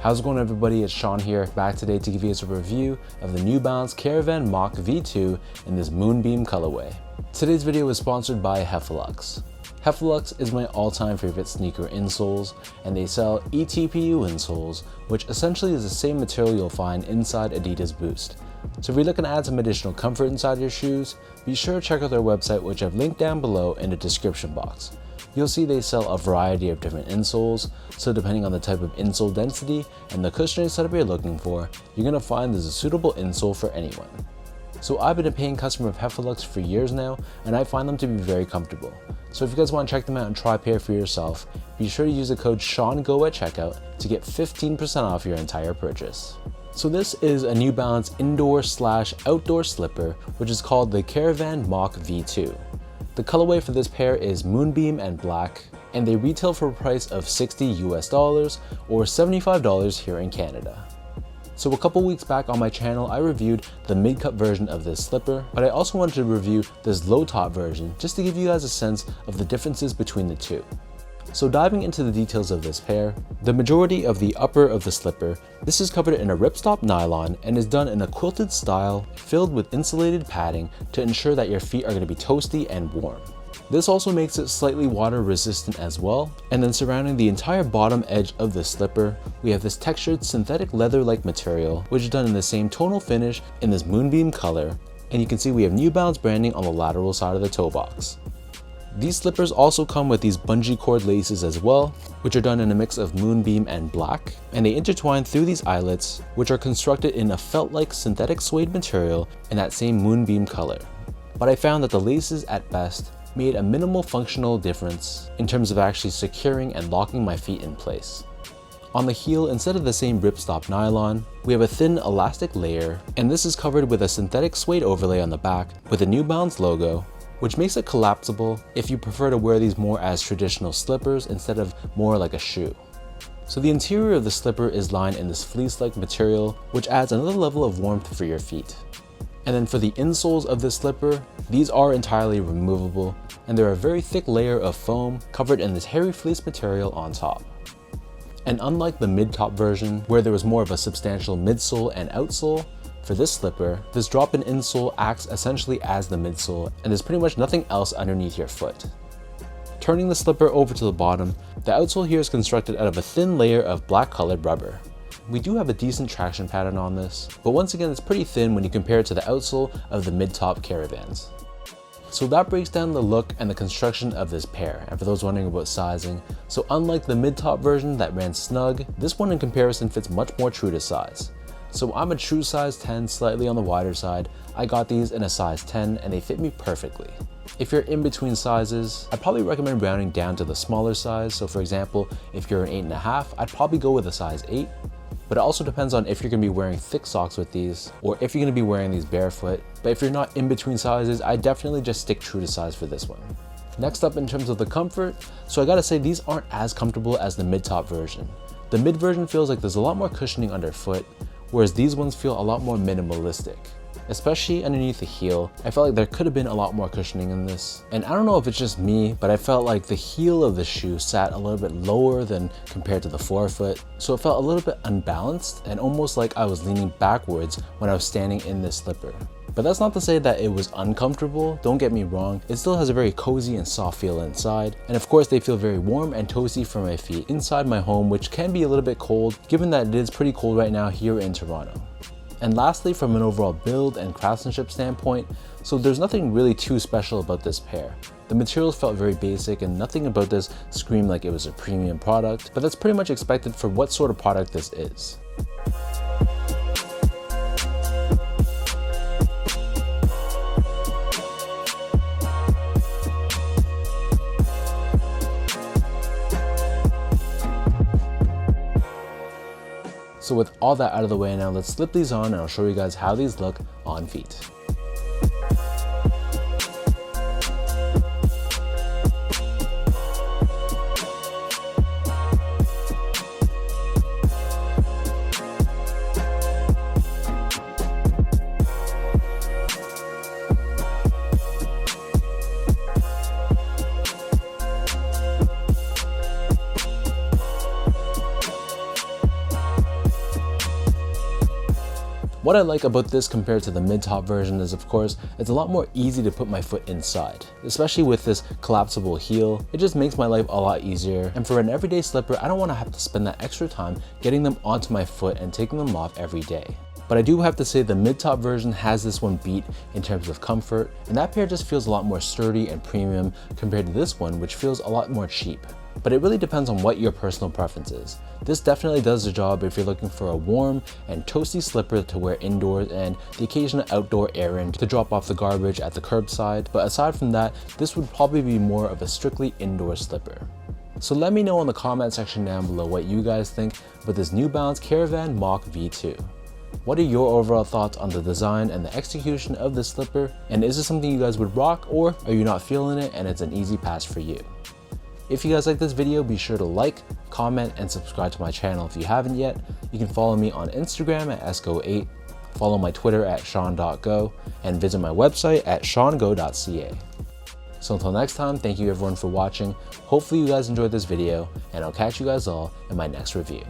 How's it going, everybody? It's Sean here, back today to give you guys a review of the New Balance Caravan Mach V2 in this Moonbeam colorway. Today's video is sponsored by Heffelux. Heffelux is my all-time favorite sneaker insoles, and they sell eTPU insoles, which essentially is the same material you'll find inside Adidas Boost. So if you're looking to add some additional comfort inside your shoes, be sure to check out their website, which I've linked down below in the description box. You'll see they sell a variety of different insoles, so depending on the type of insole density and the cushioning setup you're looking for, you're going to find there's a suitable insole for anyone. So I've been a paying customer of Heffelux for years now, and I find them to be very comfortable. So if you guys want to check them out and try a pair for yourself, be sure to use the code SEANGO at checkout to get 15% off your entire purchase. So this is a New Balance indoor/outdoor slipper, which is called the Caravan Mach V2. The colorway for this pair is Moonbeam and black, and they retail for a price of $60 US or $75 here in Canada. So a couple weeks back on my channel, I reviewed the mid-cut version of this slipper, but I also wanted to review this low-top version just to give you guys a sense of the differences between the two. So diving into the details of this pair, the majority of the upper of the slipper, this is covered in a ripstop nylon and is done in a quilted style filled with insulated padding to ensure that your feet are going to be toasty and warm. This also makes it slightly water resistant as well. And then surrounding the entire bottom edge of the slipper, we have this textured synthetic leather-like material, which is done in the same tonal finish in this Moonbeam color. And you can see we have New Balance branding on the lateral side of the toe box. These slippers also come with these bungee cord laces as well, which are done in a mix of Moonbeam and black, and they intertwine through these eyelets, which are constructed in a felt-like synthetic suede material in that same Moonbeam color. But I found that the laces at best made a minimal functional difference in terms of actually securing and locking my feet in place. On the heel, instead of the same ripstop nylon, we have a thin elastic layer, and this is covered with a synthetic suede overlay on the back with a New Balance logo, which makes it collapsible if you prefer to wear these more as traditional slippers instead of more like a shoe. So the interior of the slipper is lined in this fleece-like material, which adds another level of warmth for your feet. And then for the insoles of this slipper, these are entirely removable, and they're a very thick layer of foam covered in this hairy fleece material on top. And unlike the mid-top version, where there was more of a substantial midsole and outsole, for this slipper, this drop-in insole acts essentially as the midsole, and there's pretty much nothing else underneath your foot. Turning the slipper over to the bottom, the outsole here is constructed out of a thin layer of black colored rubber. We do have a decent traction pattern on this, but once again it's pretty thin when you compare it to the outsole of the mid-top Caravans. So that breaks down the look and the construction of this pair, and for those wondering about sizing, so unlike the mid-top version that ran snug, this one in comparison fits much more true to size. So I'm a true size 10, slightly on the wider side. I got these in a size 10 and they fit me perfectly. If you're in between sizes, I'd probably recommend rounding down to the smaller size. So for example, if you're an 8.5, I'd probably go with a size 8. But it also depends on if you're going to be wearing thick socks with these or if you're going to be wearing these barefoot. But if you're not in between sizes, I definitely just stick true to size for this one. Next up in terms of the comfort, so I gotta say these aren't as comfortable as the mid-top version. The mid version feels like there's a lot more cushioning underfoot, whereas these ones feel a lot more minimalistic. Especially underneath the heel, I felt like there could have been a lot more cushioning in this. And I don't know if it's just me, but I felt like the heel of the shoe sat a little bit lower than compared to the forefoot. So it felt a little bit unbalanced and almost like I was leaning backwards when I was standing in this slipper. But that's not to say that it was uncomfortable, don't get me wrong, it still has a very cozy and soft feel inside, and of course they feel very warm and toasty for my feet inside my home, which can be a little bit cold given that it is pretty cold right now here in Toronto. And lastly, from an overall build and craftsmanship standpoint, so there's nothing really too special about this pair. The materials felt very basic and nothing about this screamed like it was a premium product, but that's pretty much expected for what sort of product this is. So with all that out of the way now, let's slip these on and I'll show you guys how these look on feet. What I like about this compared to the mid-top version is, of course, it's a lot more easy to put my foot inside. Especially with this collapsible heel, it just makes my life a lot easier. And for an everyday slipper, I don't want to have to spend that extra time getting them onto my foot and taking them off every day. But I do have to say the mid-top version has this one beat in terms of comfort, and that pair just feels a lot more sturdy and premium compared to this one, which feels a lot more cheap. But it really depends on what your personal preference is. This definitely does the job if you're looking for a warm and toasty slipper to wear indoors and the occasional outdoor errand to drop off the garbage at the curbside. But aside from that, this would probably be more of a strictly indoor slipper. So let me know in the comment section down below what you guys think about this New Balance Caravan Moc V2. What are your overall thoughts on the design and the execution of this slipper? And is this something you guys would rock, or are you not feeling it and it's an easy pass for you? If you guys like this video, be sure to like, comment, and subscribe to my channel if you haven't yet. You can follow me on Instagram at sgo8, follow my Twitter at sean.go, and visit my website at seango.ca. So until next time, thank you everyone for watching. Hopefully you guys enjoyed this video, and I'll catch you guys all in my next review.